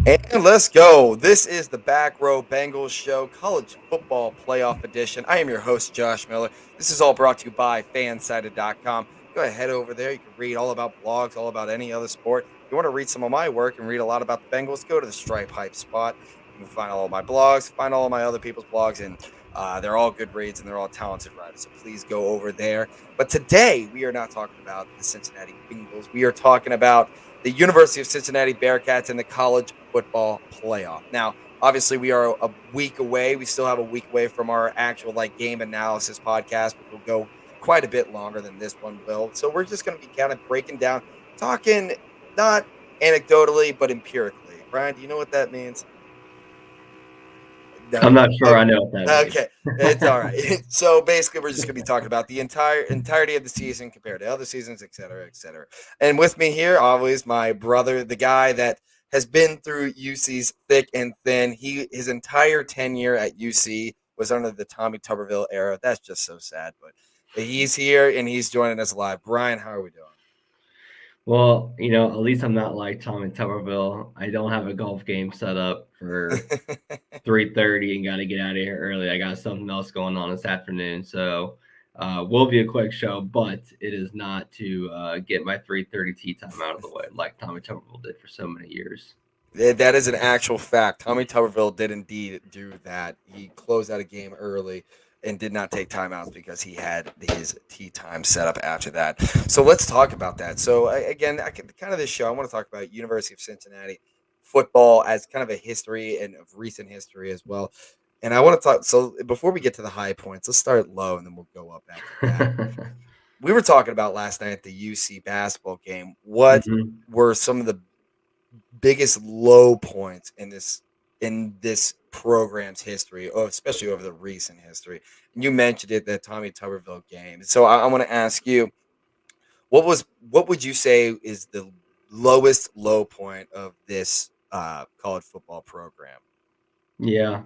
And let's go. This is the Back Row Bengals Show, college football playoff edition. I am your host, Josh Miller. This is all brought to you by fansided.com. Go ahead over there. You can read all about blogs, all about any other sport. If you want to read some of my work and read a lot about the Bengals, go to the Stripe Hype spot. You can find all of my blogs, find all of my other people's blogs, and they're all good reads and they're all talented writers. So please go over there. But today, we are not talking about the Cincinnati Bengals. We are talking about the University of Cincinnati Bearcats in the college football playoff. Now, obviously, we are a week away. We still have a week away from our actual game analysis podcast, which will go quite a bit longer than this one will. So we're just going to be kind of breaking down, talking not anecdotally but empirically. Brian, do you know what that means? No, I'm you not don't. sure I know what that means. Okay, it's all right. So basically, we're just going to be talking about the entirety of the season compared to other seasons, et cetera, et cetera. And with me here, always my brother, the guy that has been through UC's thick and thin. His entire tenure at UC was under the Tommy Tuberville era. That's just so sad, but he's here and he's joining us live. Brian, how are we doing? Well, at least I'm not like Tom in Tuberville. I don't have a golf game set up for 3:30 and got to get out of here early. I got something else going on this afternoon, so will be a quick show, but it is not to get my 3:30 tea time out of the way like Tommy Tuberville did for so many years. That is an actual fact. Tommy Tuberville did indeed do that. He closed out a game early and did not take timeouts because he had his tea time set up after that. So let's talk about that. So again, kind of this show, I want to talk about University of Cincinnati football as kind of a history and of recent history as well. And I want to talk. So before we get to the high points, let's start low and then we'll go up after that. We were talking about last night at the UC basketball game. What Mhm. were some of the biggest low points in this program's history, or especially over the recent history? And you mentioned it, the Tommy Tuberville game. So I want to ask you, what would you say is the lowest low point of this college football program? Yeah.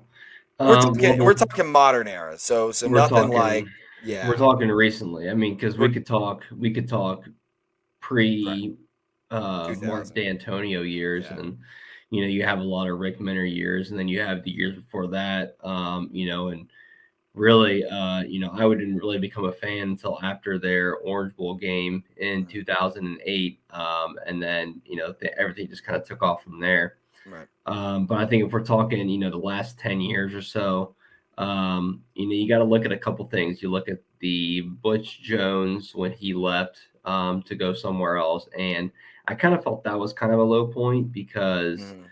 We're talking Well, we're talking modern era. So we're nothing talking like yeah, we're talking recently. I mean, because we're we could talk right pre Mark 2000. D'Antonio years, Yeah. and you have a lot of Rick Minner years, and then you have the years before that. And really, I wouldn't really become a fan until after their Orange Bowl game in Mhm. 2008, and then everything just kind of took off from there. Right. But I think if we're talking, the last 10 years or so, you got to look at a couple things. You look at the Butch Jones when he left to go somewhere else. And I kind of felt that was kind of a low point because Mhm.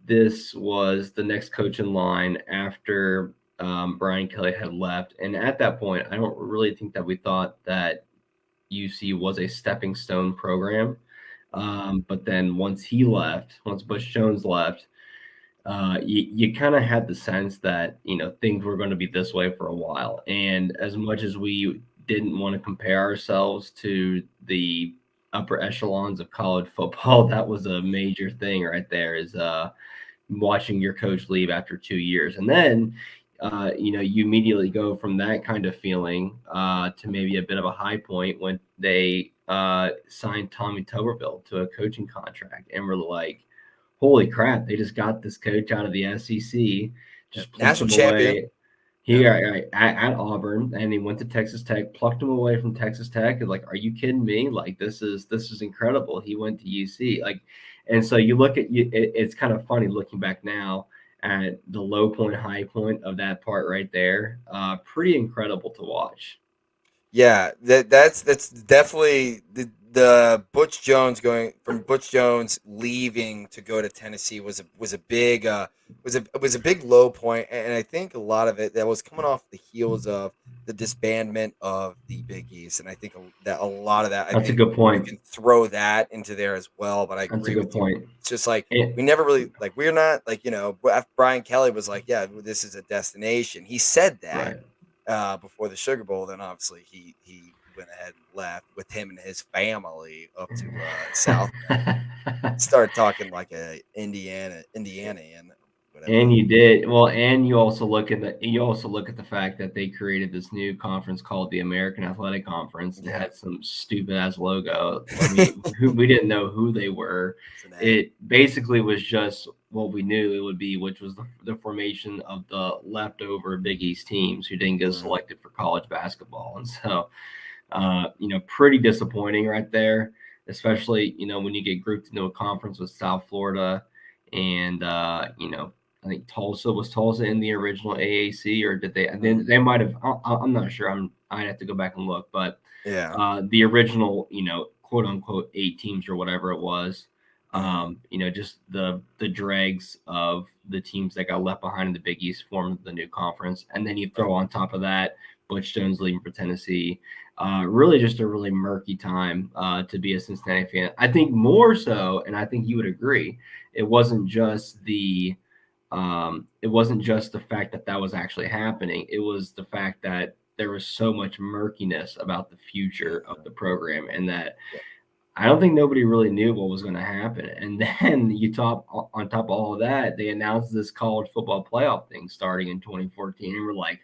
this was the next coach in line after Brian Kelly had left. And at that point, I don't really think that we thought that UC was a stepping stone program. Mhm. But then once Butch Jones left, you kind of had the sense that things were going to be this way for a while. And as much as we didn't want to compare ourselves to the upper echelons of college football, that was a major thing right there. Is watching your coach leave after 2 years, and then you immediately go from that kind of feeling to maybe a bit of a high point when they signed Tommy Tuberville to a coaching contract, and we're like, holy crap, they just got this coach out of the SEC, Yep. just plucked National him champion. away. He Yep. got at Auburn, and he went to Texas Tech, plucked him away from Texas Tech. And like, are you kidding me? Like, this is incredible. He went to UC, like, and so you look at you. It's kind of funny looking back now at the low point, high point of that part right there. Pretty incredible to watch. Yeah, that's definitely the Butch Jones going from Butch Jones leaving to go to Tennessee was a big was a big low point, and I think a lot of it that was coming off the heels of the disbandment of the Big East, and I think that a lot of that I That's a think good you point. can throw that into there as well. But I That's a agree good with you. point. It's just like And, we never really like we're not like after Brian Kelly was like, yeah, this is a destination. He said that right. before the Sugar Bowl. Then obviously he went ahead and left with him and his family up to South Bend. Started talking like a Indianian, but I And mean, you did well, and you also look at the fact that they created this new conference called the American Athletic Conference and yeah. had some stupid ass logo. I mean, who we didn't know who they were. Cincinnati. It basically was just what we knew it would be, which was the formation of the leftover Big East teams who didn't get Mhm. selected for college basketball, and so pretty disappointing right there, especially, when you get grouped into a conference with South Florida and, I think Tulsa in the original AAC, or did they? And Mhm. then they might have. I'm not sure. I'd have to go back and look, but Yeah. the original, quote unquote 8 teams or whatever it was, Mhm. just the dregs of the teams that got left behind in the Big East formed the new conference, and then you Right. throw on top of that Butch Jones leaving for Tennessee. Really, just a really murky time to be a Cincinnati fan. I think more so, and I think you would agree, it wasn't just the fact that that was actually happening. It was the fact that there was so much murkiness about the future of Mhm. the program, and that Yeah. I don't think nobody really knew what was going to happen. And then on top of all of that, they announced this college football playoff thing starting in 2014, and we're like,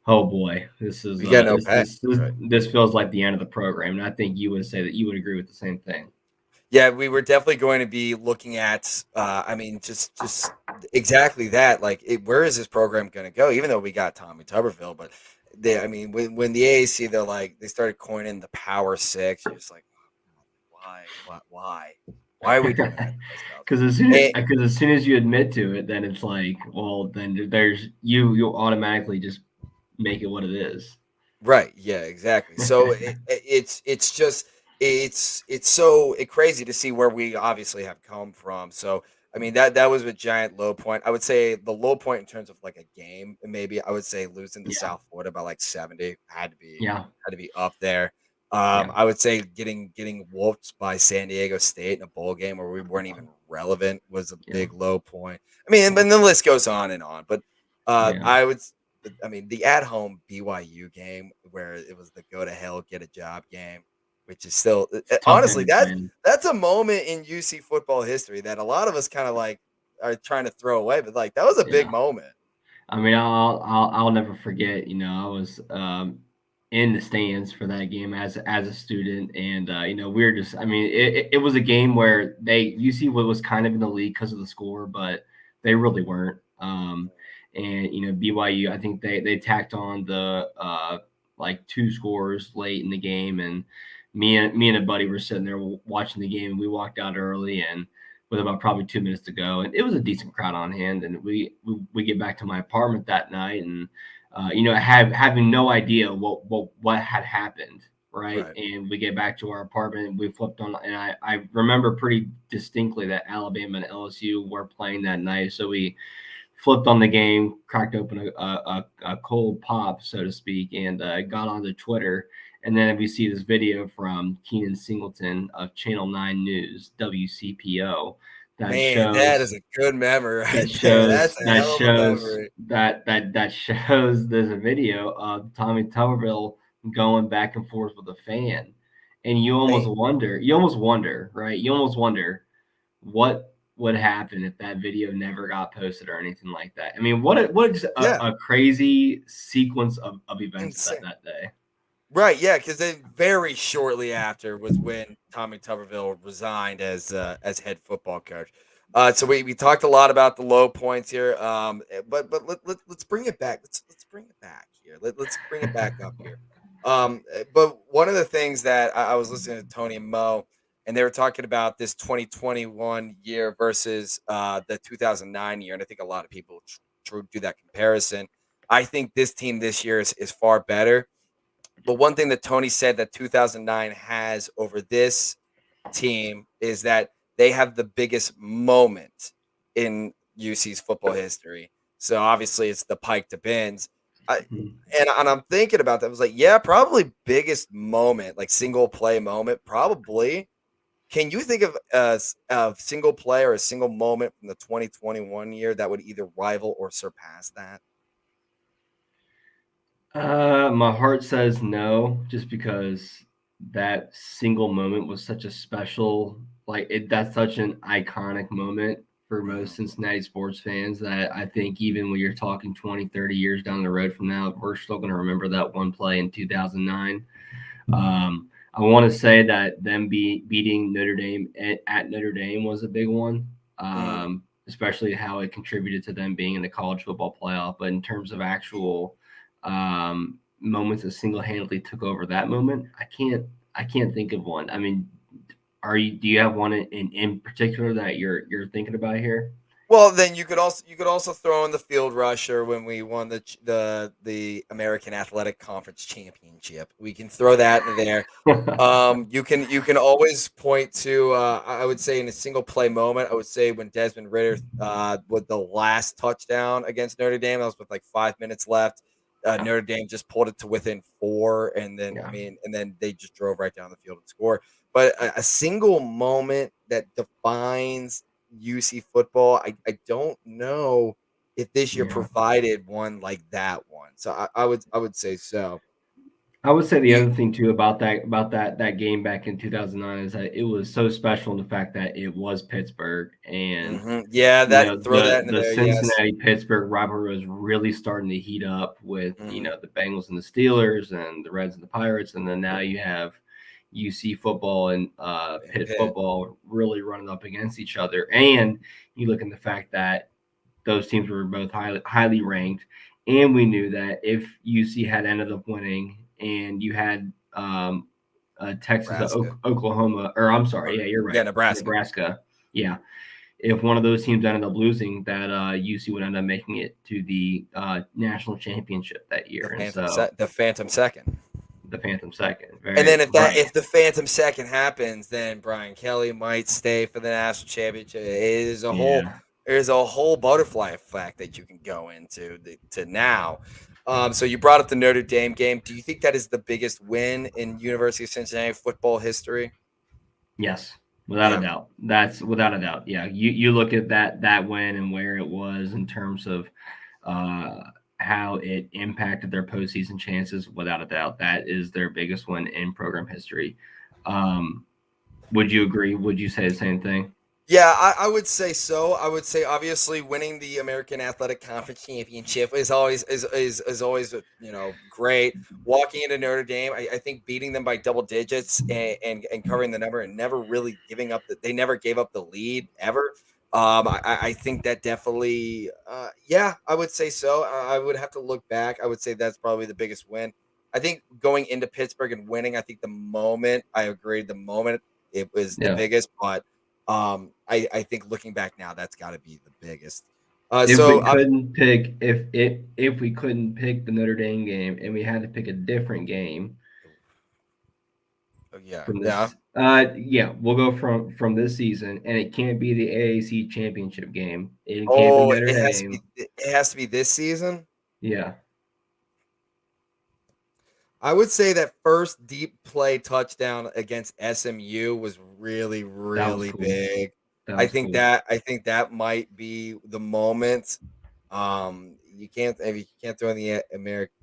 oh boy, this is We got no this pay. this this Right. this feels like the end of the program. And I think you would say that you would agree with the same thing. Yeah, we were definitely going to be looking at, I mean, just exactly that. Like, where is this program going to go? Even though we got Tommy Tuberville, but I mean, when the AAC, they started coining the Power Six. You're just like, oh, God, why are we doing that to ourselves? Because And, as soon as you admit to it, then it's like, well, then there's you'll automatically just make it what it is. right. Yeah, exactly. So it's just it's so crazy to see where we obviously have come from. So I mean that was a giant low point. I would say the low point in terms of like a game, maybe I would say losing to Yeah, South Florida by like 70 yeah, had to be up there. yeah, I would say getting whooped by San Diego State in a bowl game where we weren't even relevant was a yeah, big low point. I mean, yeah, and the list goes on and on, but yeah. I would I mean, the at home BYU game where it was the go to hell, get a job game, which is still It's tough honestly, games, man. that's a moment in UC football history that a lot of us kind of like are trying to throw away, but like that was a big Yeah. moment. I mean, I'll never forget. I was in the stands for that game as a student, and we were just. I mean, it was a game where UC was kind of in the lead because of the score, but they really weren't. And BYU, I think they tacked on the like 2 scores late in the game, and me and a buddy were sitting there watching the game, and we walked out early and with about probably 2 minutes to go, and it was a decent crowd on hand. And we get back to my apartment that night, and having no idea what had happened, right? Right. And we get back to our apartment, and we flipped on, and I remember pretty distinctly that Alabama and LSU were playing that night, so we flipped on the game, cracked open a cold pop, so to speak, and got onto Twitter. And then we see this video from Keenan Singleton of Channel 9 News, WCPO, that Man, that shows is a good memory that right there. shows That's a that hell of a shows memory. that shows there's a video of Tommy Tuberville going back and forth with a fan, and Man, you almost wonder, right? You almost wonder what would happen if that video never got posted or anything like that. I mean, yeah, a crazy sequence of events insane. that day. Right, yeah, because then very shortly after was when Tommy Tuberville resigned as head football coach. So we talked a lot about the low points here, but let's bring it back. Let's bring it back here. Let's bring it back up here. But one of the things that I was listening to Tony and Mo, and they were talking about this 2021 year versus the 2009 year, and I think a lot of people do that comparison. I think this team this year is far better, but one thing that Tony said that 2009 has over this team is that they have the biggest moment in UC's football history. So obviously it's the Pike to Benz. I, Mhm. and I'm thinking about that. I was like, yeah, probably biggest moment, like single play moment, probably. Can you think of a single play or a single moment from the 2021 year that would either rival or surpass that? My heart says no, just because that single moment was such a special, like that's such an iconic moment for Mhm. most Cincinnati sports fans that I think even when you're talking 20, 30 years down the road from now, we're still going to remember that one play in 2009. I want to say that them beating Notre Dame at Notre Dame was a big one, Mhm. especially how it contributed to them being in the college football playoff. But in terms of actual moments that single-handedly took over that moment, I can't think of one. I mean, do you have one in particular that you're thinking about here? Well, then you could also throw in the field rusher when we won the American Athletic Conference championship. We can throw that in there. You can always point to I would say in a single play moment. I would say when Desmond Ritter with the last touchdown against Notre Dame. That was with like 5 minutes left. Yeah, Notre Dame just pulled it to within four, and then yeah. and then they just drove right down the field and scored. But a single moment that defines UC football, I don't know if this year Yeah. provided one like that one. So I would say so. I would say the You other thing too about that game back in 2009 is that it was so special in the fact that it was Pittsburgh, and Yeah, you that know throw that in the there. Yes. Cincinnati Pittsburgh rivalry was really starting to heat up with Hmm. the Bengals and the Steelers and the Reds and the Pirates, and then now you have UC football and And Pitt Pitt, football really running up against each other, and you look at the fact that those teams were both highly ranked, and we knew that if UC had ended up winning, and you had Texas, Nebraska, Oklahoma, or I'm sorry, or yeah, you're yeah, right, Nebraska, Nebraska, yeah. If one of those teams ended up losing, that UC would end up making it to the national championship that year, and so The Phantom second. the Phantom second, And then very if right, the Phantom second happens, then Brian Kelly might stay for the national championship. It is a whole yeah, there's a whole butterfly effect that you can go into to now. So you brought up the Notre Dame game. Do you think that is the biggest win in University of Cincinnati football history? yes, without a Yeah, doubt. That's without a doubt. Yeah, you look at that win and where it was in terms of uh, how it impacted their postseason chances. Without a doubt, that is their biggest win in program history. Um, would you agree? Would you say the same thing? yeah, I would say so. I would say obviously winning the American Athletic Conference championship is always great. Walking into Notre Dame, I think beating them by double digits and covering the number and never really giving up they never gave up the lead ever. I think that definitely yeah, I would say so. I would have to look back. I would say that's probably the biggest win. I think going into Pittsburgh and winning, I think the moment I agree, the moment it was the Yeah. biggest, but I think looking back now, that's got to be the biggest. If we So couldn't pick, if we couldn't pick the Notre Dame game, and we had to pick a different game yeah, from yeah. this, yeah, we'll go from this season, and it can't be the AAC championship game. It can't be Oh, Notre Dame. it has to be this season. Yeah, I would say that first deep play touchdown against SMU was really, that was really cool. big. That I was think cool. that I think that might be the moment. You can't if you can't throw in the American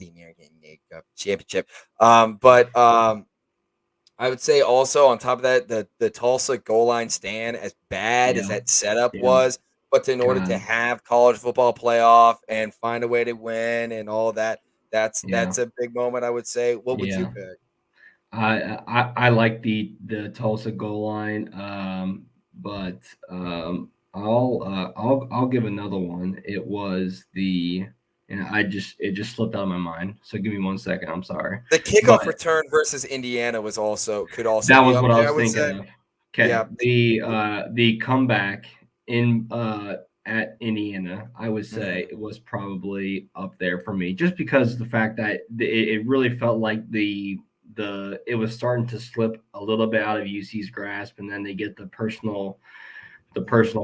League Cup championship. But I would say also on top of that, the Tulsa goal line stand, as bad as Yeah, that setup yeah. was, but in order to God, have college football playoff and find a way to win and all that, yeah, that's a big moment. I would say. What would you yeah. pick? I like the Tulsa goal line, but I'll give another one. It was the and it just slipped out of my mind. So give me 1 second. I'm sorry, The kickoff but return versus Indiana could also that be was up what I there. I was would thinking say. of. Yeah. Okay, the comeback in at Indiana, I would say Mhm. it was probably up there for me, just because of the fact that it really felt like the it was starting to slip a little bit out of UC's grasp, and then they get the personal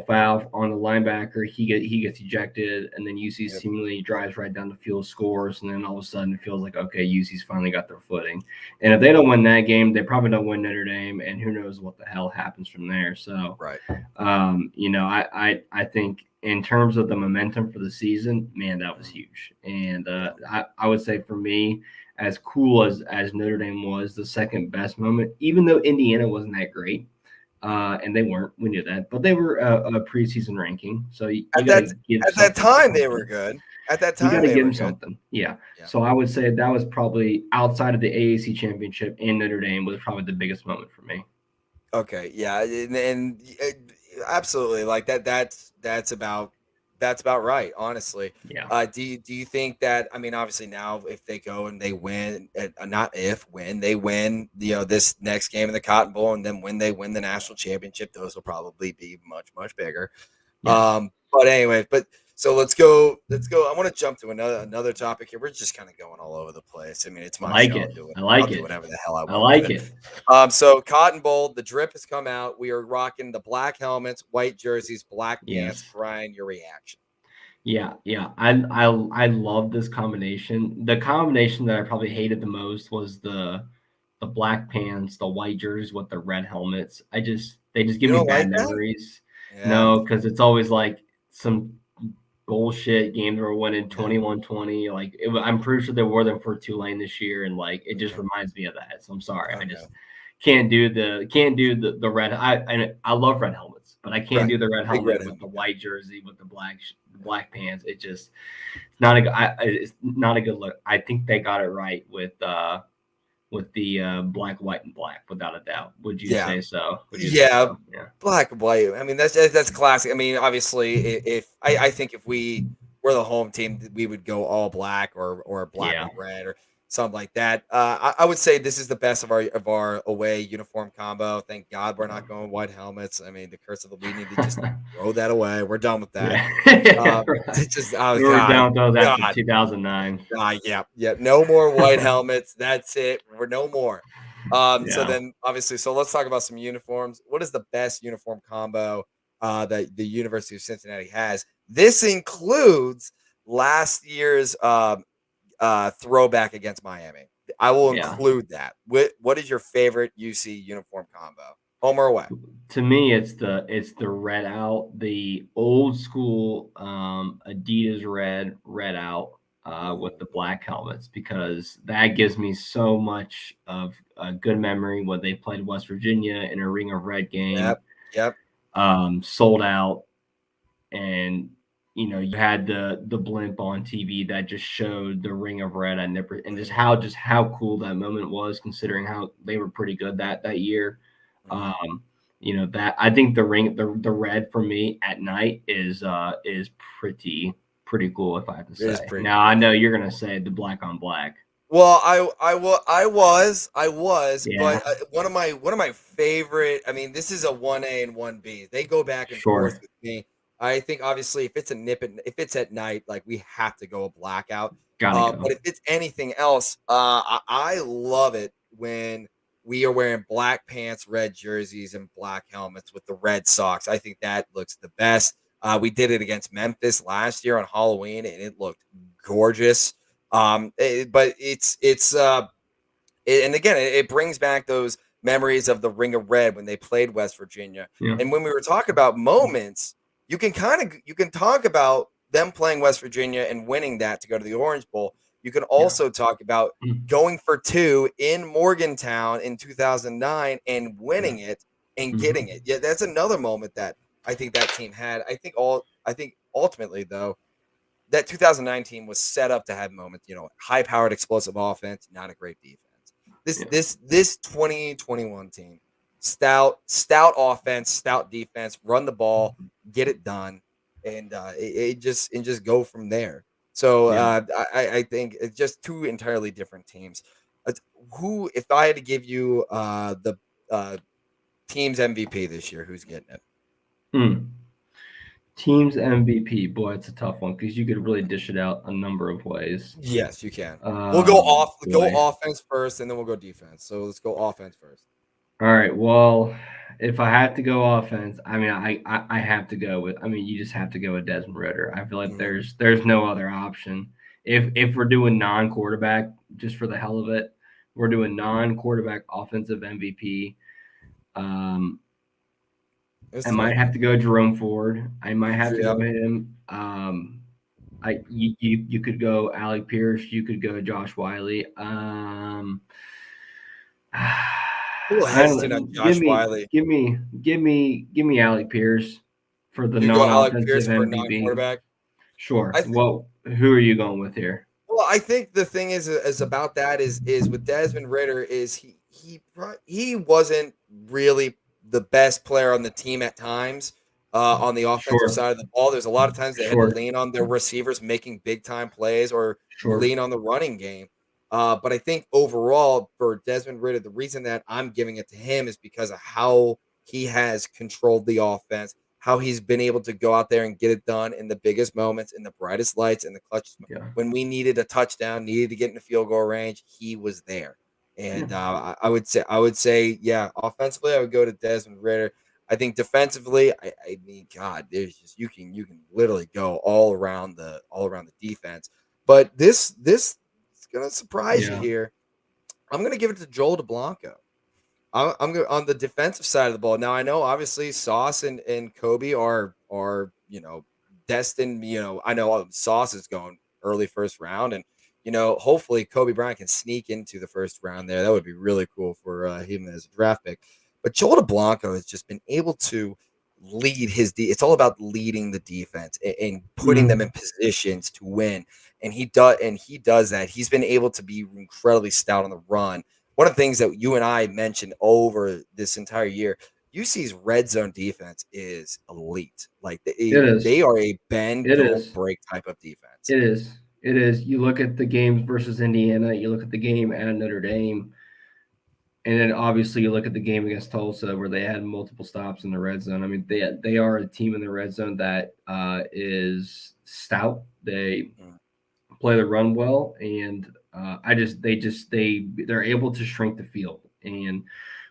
foul on the linebacker. He gets ejected, and then UC Yep. seemingly drives right down the field, scores, and then all of a sudden it feels like okay, UC's finally got their footing. And if they don't win that game, they probably don't win Notre Dame, and who knows what the hell happens from there. So, Right. I think in terms of the momentum for the season, man, that was Mhm. huge. And Yeah. I would say for me, as cool as Notre Dame was, the second best moment, even though Indiana wasn't that great, And they weren't. We knew that, but they were a preseason ranking, so you At got to that give at that something for time, they were something. good. At that You got time, to they give were them good. something. Yeah. Yeah. So I would say that was probably outside of the AAC championship and Notre Dame was probably the biggest moment for me. Okay, yeah, absolutely, like that. That's about right, honestly. Yeah. Do you think that? I mean, obviously now, if they go and they win, not if, when they win, this next game in the Cotton Bowl, and then when they win the national championship, those will probably be much much bigger. Yes. But anyway, so let's go. Let's go. I want to jump to another topic here. We're just kind of going all over the place. I mean, it's I my like show. it. I I'll like do it. whatever the hell I I want with like it. it. So Cotton Bowl, the drip has come out. We are rocking the black helmets, white jerseys, black pants. Yes. Brian, your reaction? Yeah, yeah. I love this combination. The combination that I probably hated the most was the black pants, the white jerseys with the red helmets. They just give You me don't bad like that? memories. Yeah. No, because it's always like some bullshit game they were winning Yeah. 21-20. Like I'm pretty sure they wore them for Tulane this year, and like it just Okay. reminds me of that. So I'm sorry, I Okay. just can't do the red. I love red helmets, but I can't Right. do the red Big red helmet with the helmet guy. white jersey with the black pants. It just not a it's not a good look. I think they got it right with the black, white, and black, without a doubt. Would you Yeah. say so? Would you say Yeah. so? Yeah. Black and white. I mean, that's classic. I mean, obviously, if I think if we were the home team, we would go all black or black Yeah. with red or something like that. I would say this is the best of our away uniform combo. Thank God we're not going white helmets. I mean, the curse of the we need to just throw that away. We're done with that. Yeah. Yeah, right. It's just oh We were God, down with those after God, 2009. yeah, yeah. No more white helmets. That's it. We're no more. So Yeah. then obviously, so let's talk about some uniforms. What is the best uniform combo that the University of Cincinnati has? This includes last year's throwback against Miami. I will Yeah. include that. What is your favorite UC uniform combo? Home or away? To me, it's the red out, the old school Adidas red out with the black helmets because that gives me so much of a good memory when they played West Virginia in a Ring of Red game, Yep. Yep. sold out, and you had the blimp on TV that just showed the Ring of Red at Nipper, and just how cool that moment was, considering how they were pretty good that year. Mhm. Um, that I think the red for me at night is pretty cool if I have to It is say. pretty Now I cool. know you're gonna say the black on black. Well, I was, but Yeah, one of my favorite. I mean, this is a 1A and 1B. They go back and forth sure, with me. I think obviously if it's at night, like we have to go a blackout. gotta But go. if it's anything else, I love it when we are wearing black pants, red jerseys, and black helmets with the red socks. I think that looks the best. We did it against Memphis last year on Halloween, and it looked gorgeous. But and again, it brings back those memories of the Ring of Red when they played West Virginia. Yeah, And when we were talking about moments, you can talk about them playing West Virginia and winning that to go to the Orange Bowl. You can yeah, also talk about mm, going for two in Morgantown in 2009 and yeah, winning it and hmm, getting it. Yeah, that's another moment that I think that team had. I think ultimately though that 2019 was set up to have moments, high powered explosive offense, not a great defense. yeah, This 2021 team, stout offense, stout defense, run the ball, get it done, and just go from there. So yeah. I think it's just two entirely different teams. Uh, who, if I had to give you the uh, team's MVP this year, who's getting it? Mm. Team's MVP, boy, it's a tough one because you could really dish it out a number of ways. Yes, you can. We'll go Boy. offense first, and then we'll go defense. So let's go offense first. All right. Well, if I have to go offense, I mean, I have to go with. I mean, you just have to go with Desmond Ritter. I feel like Mhm. there's no other option. If we're doing non-quarterback, just for the hell of it, we're doing non-quarterback offensive MVP. Um, It's I a might tough have one. to go Jerome Ford. I might have to Yep. go him. You could go Alec Pierce. You could go Josh Wiley. a little I don't hesitant on know. Give Josh me, Wiley. give me, give me, give me Alec Pierce for the You go Alec non-offensive Pierce for MVP. non-quarterback. Sure. I think. Well, who are you going with here? Well, I think the thing is about that is with Desmond Ritter is he wasn't really the best player on the team at times on the offensive Sure. side of the ball. There's a lot of times they had to Sure. lean on their receivers making big time plays or Sure. lean on the running game. But I think overall for Desmond Ritter, the reason that I'm giving it to him is because of how he has controlled the offense, how he's been able to go out there and get it done in the biggest moments, in the brightest lights, in the clutch Yeah. when we needed a touchdown, needed to get in the field goal range, he was there. Yeah. And I would say, yeah, offensively, I would go to Desmond Ritter. I think defensively, I mean, God, there's just you can literally go all around the defense. But this is gonna surprise you Yeah. here. I'm gonna give it to Joel DeBlanco. I'm on the defensive side of the ball. Now I know obviously Sauce and Kobe are destined. I know Sauce is going early first round, and hopefully Kobe Bryant can sneak into the first round there. That would be really cool for him as a draft pick. But Joel DeBlanco has just been able to lead It's all about leading the defense and putting them in Mm. positions to win, and he does that. He's been able to be incredibly stout on the run. One of the things that you and I mentioned over this entire year, UC's red zone defense is elite. Like It they is. are a bend, It don't is. break type of defense. It is. It is. You look at the games versus Indiana. You look at the game at Notre Dame. And then obviously you look at the game against Tulsa where they had multiple stops in the red zone. I mean, they are a team in the red zone that is stout. They Mm. play the run well, and they're able to shrink the field. And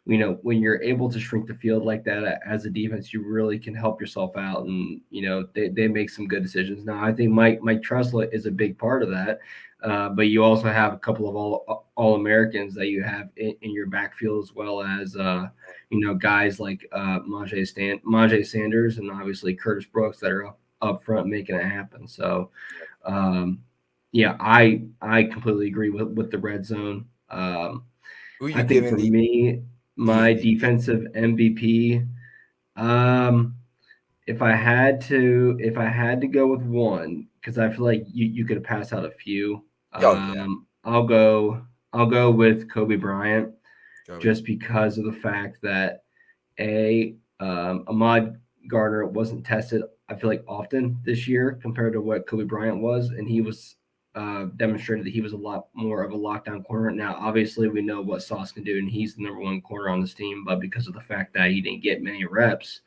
when you're able to shrink the field like that as a defense, you really can help yourself out. And they make some good decisions. Now I think Mike Tressel is a big part of that. But you also have a couple of all Americans that you have in your backfield, as well as guys like Majay Sanders, and obviously Curtis Brooks that are up front making it happen. So um, yeah, I completely agree with the red zone. Who I you think giving for the me, my MVP? defensive MVP, um, if I had to go with one, because I feel like you could pass out a few. Oh yeah, I'll go with Kobe Bryant, Kobe. just because of the fact that Ahmad Gardner wasn't tested, I feel like, often this year compared to what Kobe Bryant was, and he was demonstrated that he was a lot more of a lockdown corner. Now, obviously, we know what Sauce can do, and he's the number one corner on this team, but because of the fact that he didn't get many reps,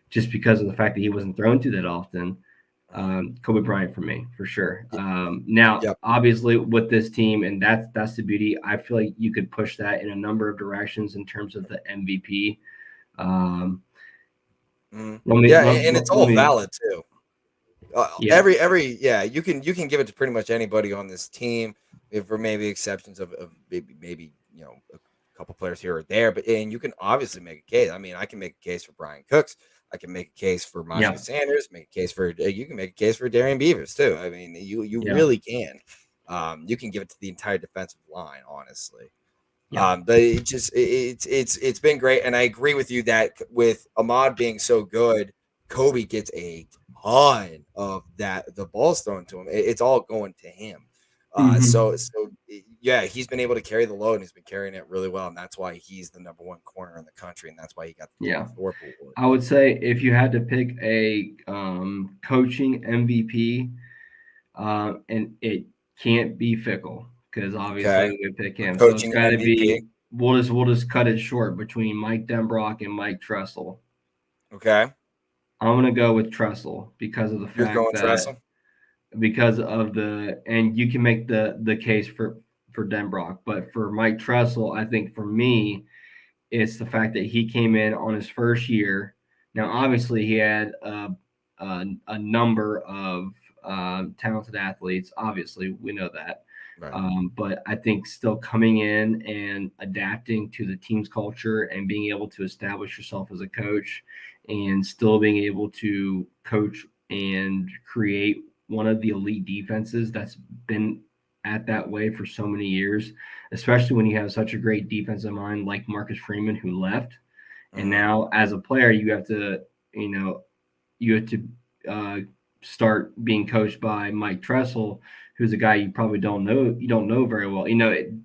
just because of the fact that he wasn't thrown to that often, Mhm. Kobe Bryant for me, for sure. Y- Now, Yep. obviously, with this team, and that's the beauty. I feel like you could push that in a number of directions in terms of the MVP. Um, Mhm. let me Yeah, let, and it's let all me valid too. Yeah, Every yeah, you can give it to pretty much anybody on this team, if for maybe exceptions of maybe a couple players here or there, but and you can obviously make a case. I mean, I can make a case for Brian Cooks. I can make a case for Majay yeah, Sanders. Make a case for you can make a case for Darian Beavers too. I mean, you yeah, really can. You can give it to the entire defensive line, honestly. yeah. But it's been great, and I agree with you that with Ahmad being so good, Kobe gets a ton of the balls thrown to him. It's all going to him. Hmm. Yeah, he's been able to carry the load, and he's been carrying it really well, and that's why he's the number one corner in the country, and that's why he got the King Yeah. Thorpe Award. I would say if you had to pick a coaching MVP, and it can't be Fickle because Okay, obviously we pick a him, so it's coaching got to MVP. be. We'll just cut it short between Mike Denbrock and Mike Tressel. Okay, I'm gonna go with Tressel because of the you're fact going that Tressel. and you can make the case for Denbrock, but for Mike Tressel, I think for me, it's the fact that he came in on his first year. Now, obviously, he had a number of talented athletes. Obviously, we know that. Right. But I think still coming in and adapting to the team's culture and being able to establish yourself as a coach and still being able to coach and create one of the elite defenses that's been at that way for so many years, especially when you have such a great defensive mind like Marcus Freeman who left. And Mm-hmm. now as a player, you know, you have to uh, start being coached by Mike Tressel, who's a guy you probably don't know very well.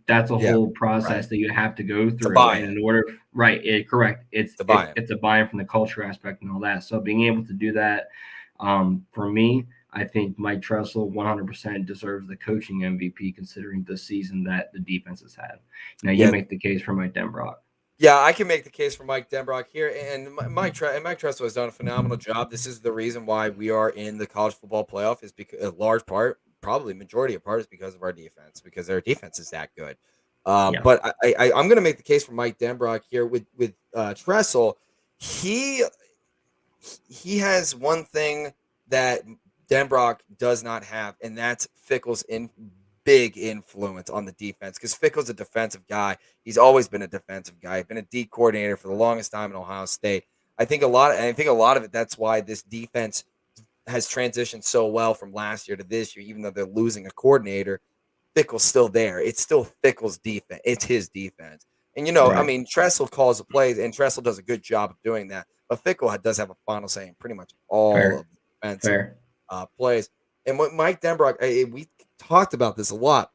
That's a Yeah. whole Right. process that you have to go It's a through, and buy-in. in order, right, correct, It's a buy-in. it's a buy-in from the culture aspect and all that. So being able to do that, for me, I think Mike Tressel 100% deserves the coaching MVP considering the season that the defense has had. Now you Yeah. make the case for Mike Denbrock. Yeah, I can make the case for Mike Denbrock here, and Mike Tressel has done a phenomenal job. This is the reason why we are in the college football playoff, is because a large part, probably majority of part, is because of our defense, because their defense is that good. Yeah. But I'm going to make the case for Mike Denbrock here with Tressel. He he has one thing that Denbrock does not have, and that's Fickle's big influence on the defense. Because Fickle's a defensive guy. He's always been a defensive guy. He's been a D coordinator for the longest time in Ohio State. I think a lot of it. That's why this defense has transitioned so well from last year to this year, even though they're losing a coordinator. Fickle's still there. It's still Fickle's defense. It's his defense. And, I Right. mean, Tressel calls the plays, and Tressel does a good job of doing that. But Fickle does have a final say in pretty much all Fair. of the defensive Fair. plays. And what Mike Denbrock, we talked about this a lot.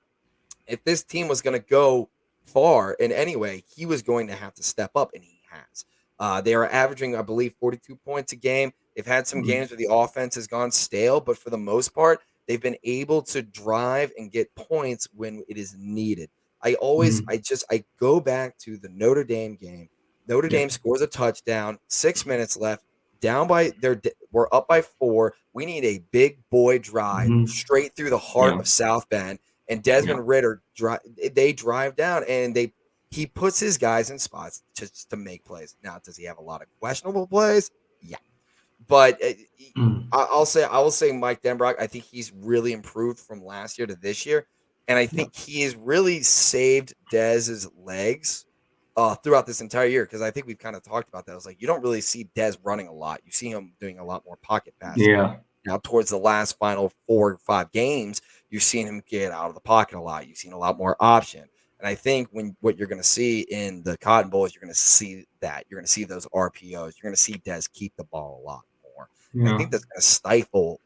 If this team was going to go far in any way, he was going to have to step up, and he has. They are averaging, I believe, 42 points a game. They've had some Mm. games where the offense has gone stale, but for the most part, they've been able to drive and get points when it is needed. Mm. I go back to the Notre Dame game. Notre Yep. Dame scores a touchdown, 6 minutes left, down by we're up by 4. We need a big boy drive Mhm. straight through the heart Yeah. of South Bend, and Yeah. Desmond Ritter they drive down, and he puts his guys in spots just to make plays. Now, does he have a lot of questionable plays? Yeah, but Mm. I will say Mike Denbrock. I think he's really improved from last year to this year, and I Yep. think he has really saved Dez's legs throughout this entire year, because I think we've kind of talked about that. I was like, you don't really see Dez running a lot. You see him doing a lot more pocket passing. Yeah. Now, towards the last final 4 or 5 games, you've seen him get out of the pocket a lot. You've seen a lot more option. And I think what you're going to see in the Cotton Bowl is you're going to see that. You're going to see those RPOs. You're going to see Dez keep the ball a lot more. And I Yeah. think that's going to stifle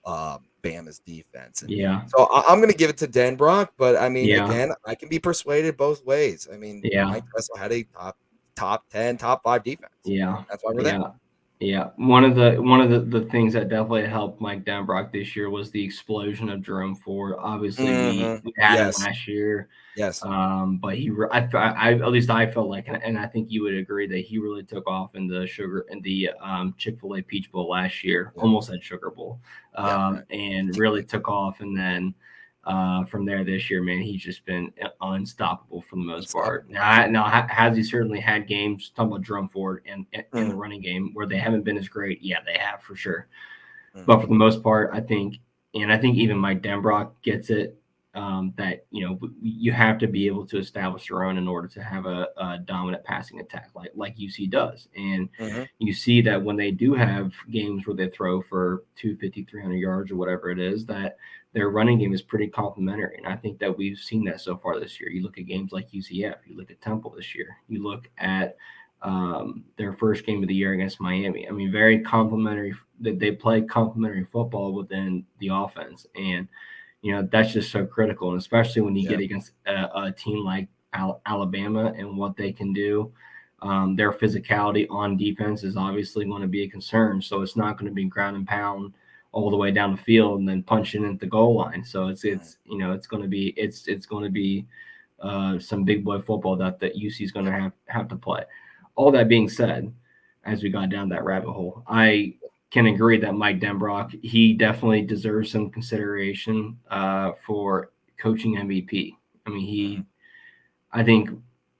Bama's defense. And Yeah. so I'm going to give it to Denbrock. But I mean, Yeah. again, I can be persuaded both ways. I mean, Yeah. Mike Tressel had a top 10, top 5 defense. Yeah. That's why we're there. Yeah. Yeah. One of the things that definitely helped Mike Denbrock this year was the explosion of Jerome Ford. Obviously, we had him Yes. last year. Yes. But I at least I felt like, and I think you would agree that he really took off in the Chick-fil-A Peach Bowl last year, Yeah. almost at Sugar Bowl, Yeah. Right. and really took off. And then from there this year, man, he's just been unstoppable for the most part. Unstoppable. Absolutely. Now has he certainly had games, talking about Jerome Ford and in the Mhm. running game, where they haven't been as great? Yeah, they have for sure. But Mhm. for the most part, I think even Mike Denbrock gets it, that you have to be able to establish your own in order to have a dominant passing attack like UC does. And Mhm. you see that when they do have games where they throw for 250, 300 yards or whatever it is, that their running game is pretty complimentary. And I think that we've seen that so far this year. You look at games like UCF, you look at Temple this year, you look at their first game of the year against Miami. I mean, very complimentary. They play complimentary football within the offense, and that's just so critical. And especially when you Yeah. get against a team like Alabama and what they can do, their physicality on defense is obviously going to be a concern. So it's not going to be ground and pound all the way down the field and then punching at the goal line. So Mhm. it's going to be some big boy football that UC is going Yeah. to have to play. All that being said, as we got down that rabbit hole, I can agree that Mike Denbrock, he definitely deserves some consideration for coaching MVP. I mean, Mhm. I think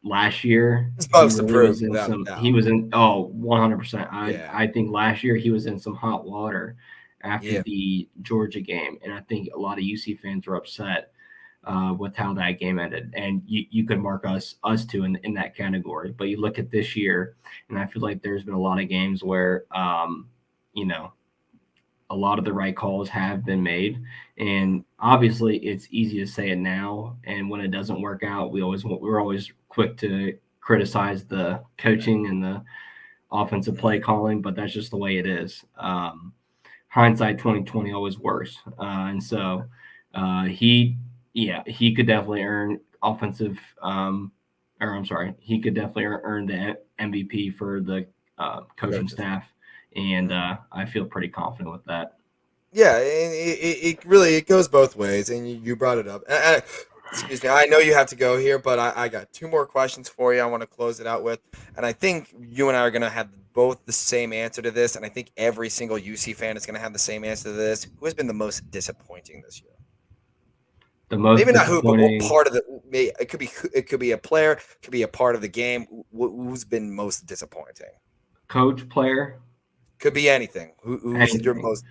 last year He's he most really was improved in without some, a he doubt. was in, 100%. Yeah. I think last year he was in some hot water after Yeah. the Georgia game. And I think a lot of UC fans were upset with how that game ended. And you could mark us two in that category. But you look at this year, and I feel like there's been a lot of games where, you know, a lot of the right calls have been made. And obviously, it's easy to say it now, and when it doesn't work out, we're always quick to criticize the coaching and the offensive play calling, but that's just the way it is. Hindsight 2020 always worse, and so he, yeah, he could definitely earn offensive, or I'm sorry, he could definitely earn the MVP for the coaching Coaches. staff, and Mhm. I feel pretty confident with that. Yeah, and it really it goes both ways, and you brought it up. Excuse me, I know you have to go here, but I got two more questions for you. I want to close it out with, and I think you and I are going to have both the same answer to this, and I think every single UC fan is going to have the same answer to this. Who has been the most disappointing this year? The most Maybe not who, but what disappointing part of the? It could be a player, it could be a part of the game. Who's been most disappointing? coach player, Could be anything. Who's your anything. most?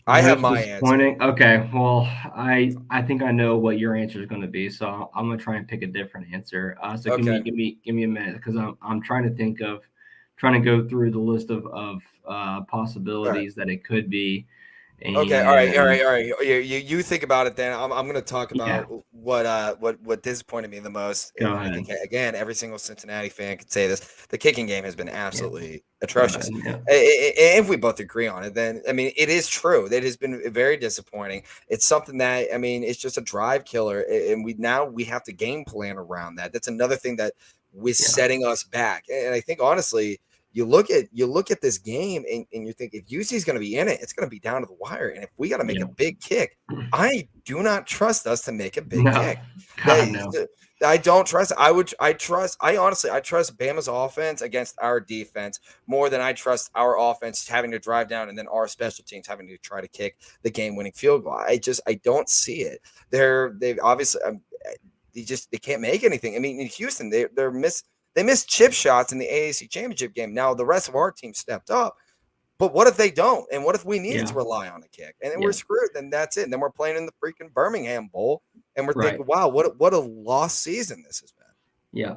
I have Most my answer. disappointing. Okay, well, I think I know what your answer is going to be, so I'm going to try and pick a different answer. So Okay. give me a minute because I'm trying to think of trying to go through the list of All right. possibilities that it could be, Okay, all right, all and right, all right. You think about it then. I'm going to talk yeah, about what disappointed me the most, go and I ahead. think again every single Cincinnati fan could say this: the kicking game has been Yeah, absolutely go ahead. atrocious. Yeah, If we both agree on it, then I mean it is true. It has been very disappointing. It's something that I mean it's just a drive killer, and we have to game plan around that. That's another thing that was yeah, setting us back, and I think honestly you look at this game and you think if UC is going to be in it, it's going to be down to the wire. And if we got to make a yeah. big kick, I do not trust us to make a big No, kick. God no. I don't trust. I honestly I trust Bama's offense against our defense more than I trust our offense having to drive down and then our special teams having to try to kick the game winning field goal. I don't see it. They've obviously they can't make anything. I mean, in Houston, they missed chip shots in the AAC championship game. Now the rest of our team stepped up, but what if they don't? And what if we needed to Yeah, rely on a kick? And then we're yeah, screwed. Then that's it. And then we're playing in the freaking Birmingham Bowl, and we're right. thinking, wow, what a lost season this has been. Yeah.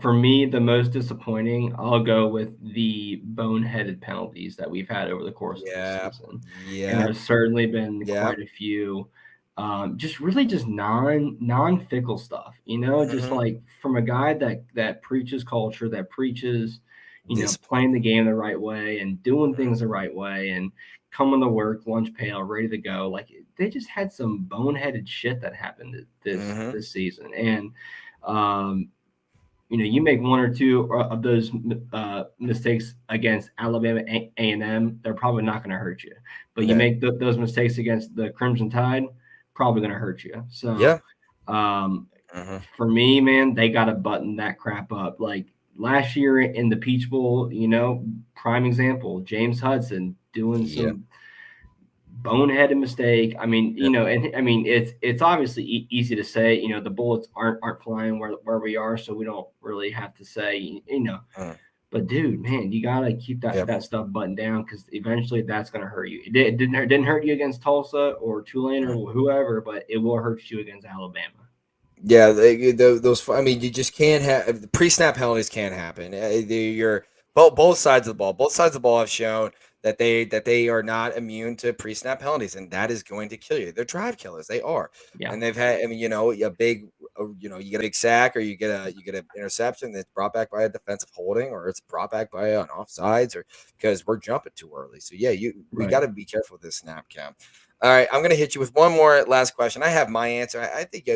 For me, the most disappointing, I'll go with the boneheaded penalties that we've had over the course of the Yeah, season, and yeah, there's certainly been yeah. quite a few, just really just non fickle stuff. You know, just Mm-hmm. like from a guy that preaches culture, that preaches, Discipline. playing the game the right way and doing Mm-hmm. things the right way and coming to work, lunch pail, ready to go. Like they just had some boneheaded shit that happened Mm-hmm. this season, and um, you make one or two of those mistakes against Alabama A&M, they're probably not going to hurt you. But you No. make those mistakes against the Crimson Tide, probably going to hurt you. So Yeah. um, Mm-hmm. for me, man, they got to button that crap up. Like last year in the Peach Bowl, prime example, James Hudson doing Yeah. some boneheaded mistake. I mean, Yeah. and I mean it's obviously easy to say. The bullets aren't flying where we are, so we don't really have to say. Mm, But dude, man, you gotta keep yeah. that stuff buttoned down because eventually that's gonna hurt you. It didn't hurt you against Tulsa or Tulane Mm. or whoever, but it will hurt you against Alabama. Yeah, those. I mean, you just can't have pre-snap penalties can't happen. You're both sides of the ball. Both sides of the ball have shown that they are not immune to pre-snap penalties, and that is going to kill you. They're drive killers. They are, Yeah, and they've had. I mean, a big, you get a big sack or you get an interception that's brought back by a defensive holding, or it's brought back by an offsides, or because we're jumping too early. So yeah, we got right. to be careful with this snap count. All right, I'm gonna hit you with one more last question. I have my answer. I think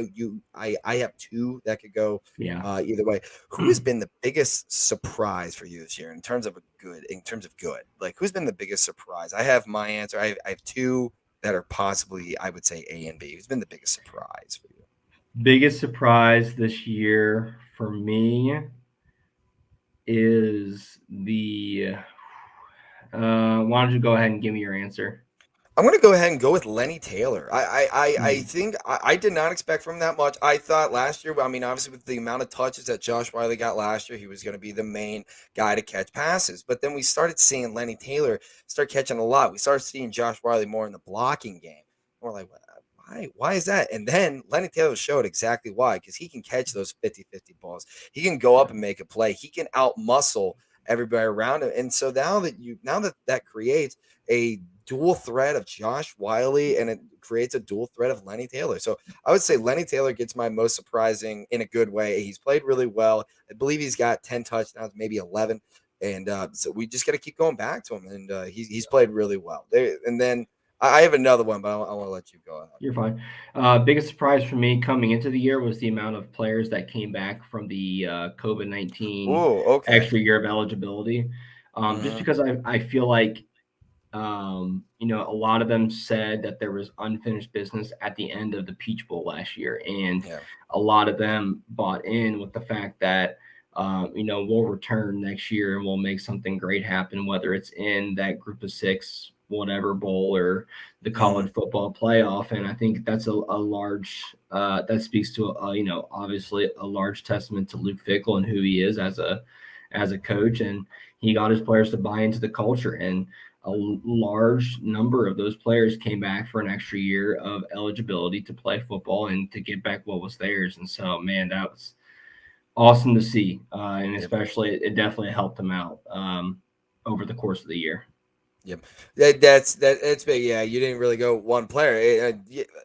I have two that could go Yeah. either way. Who has been the biggest surprise for you this year in terms of good? Like who's been the biggest surprise? I have my answer. I have two that are possibly I would say A and B. Who's been the biggest surprise for you? Biggest surprise this year for me is the. Why don't you go ahead and give me your answer? I'm gonna go ahead and go with Lenny Taylor. I Hmm. think I did not expect from that much. I thought last year, I mean, obviously with the amount of touches that Josh Wiley got last year, he was gonna be the main guy to catch passes. But then we started seeing Lenny Taylor start catching a lot. We started seeing Josh Wiley more in the blocking game. We're like, why? Why is that? And then Lenny Taylor showed exactly why, because he can catch those 50-50 balls. He can go Yeah. up and make a play. He can out muscle everybody around him. And so now that that creates a dual threat of Josh Wiley, and it creates a dual threat of Lenny Taylor. So I would say Lenny Taylor gets my most surprising in a good way. He's played really well. I believe he's got 10 touchdowns, maybe 11. And so we just got to keep going back to him. And he's played really well. And then I have another one, but I want to let you go ahead. You're fine. Biggest surprise for me coming into the year was the amount of players that came back from the COVID-19 Oh, okay. extra year of eligibility. Just Hmm. because I feel like a lot of them said that there was unfinished business at the end of the Peach Bowl last year, and Yeah. a lot of them bought in with the fact that we'll return next year and we'll make something great happen, whether it's in that group of six, whatever bowl, or the Hmm. college football playoff. And I think that's a large that speaks to obviously a large testament to Luke Fickell and who he is as a coach, and he got his players to buy into the culture, and a large number of those players came back for an extra year of eligibility to play football and to get back what was theirs. And so, man, that was awesome to see. And Yep. especially, it definitely helped them out over the course of the year. Yep. That's big. Yeah, you didn't really go one player.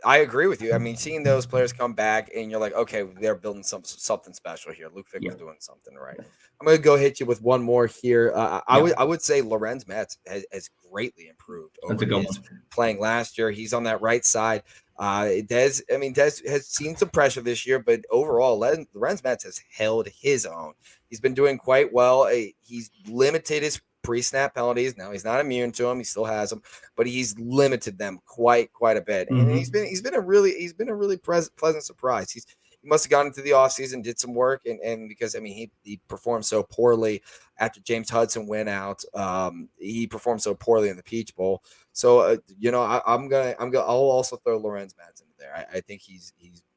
I agree with you. I mean, seeing those players come back and you're like, okay, they're building something special here. Luke Yeah. Fickle's doing something right. I'm gonna go hit you with one more here. Yeah. I would say Lorenz Metz has greatly improved That's over a good his one. playing last year. He's on that right side. Des has seen some pressure this year, but overall, Lorenz Metz has held his own. He's been doing quite well. He's limited his pre-snap penalties. Now he's not immune to them; he still has them, but he's limited them quite a bit. And Mm-hmm. he's been a really pleasant surprise. He must have gone into the offseason, did some work, and because I mean he performed so poorly after James Hudson went out. He performed so poorly in the Peach Bowl. So I'll also throw Lorenz Matz into there. I think he's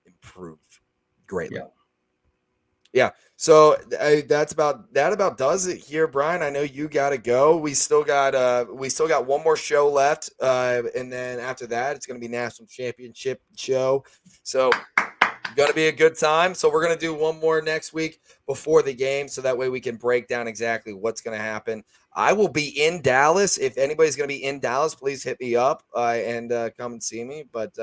improved greatly. Yeah. Yeah. So that about does it here, Brian. I know you got to go. We still got one more show left, and then after that, it's going to be national championship show. So going to be a good time. So we're going to do one more next week before the game, so that way we can break down exactly what's going to happen. I will be in Dallas. If anybody's going to be in Dallas, please hit me up and come and see me. But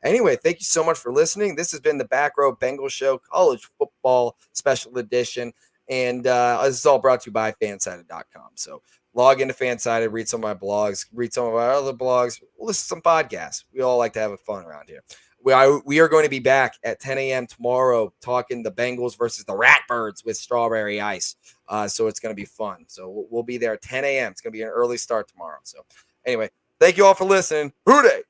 anyway, thank you so much for listening. This has been the Back Row Bengals Show, college football special edition. And this is all brought to you by fansided.com. So log into Fansided, read some of my blogs, read some of our other blogs, listen to some podcasts. We all like to have fun around here. We are going to be back at 10 a.m. tomorrow talking the Bengals versus the Ratbirds with Strawberry Ice. So it's going to be fun. So we'll be there at 10 a.m. It's going to be an early start tomorrow. So anyway, thank you all for listening. Hooday!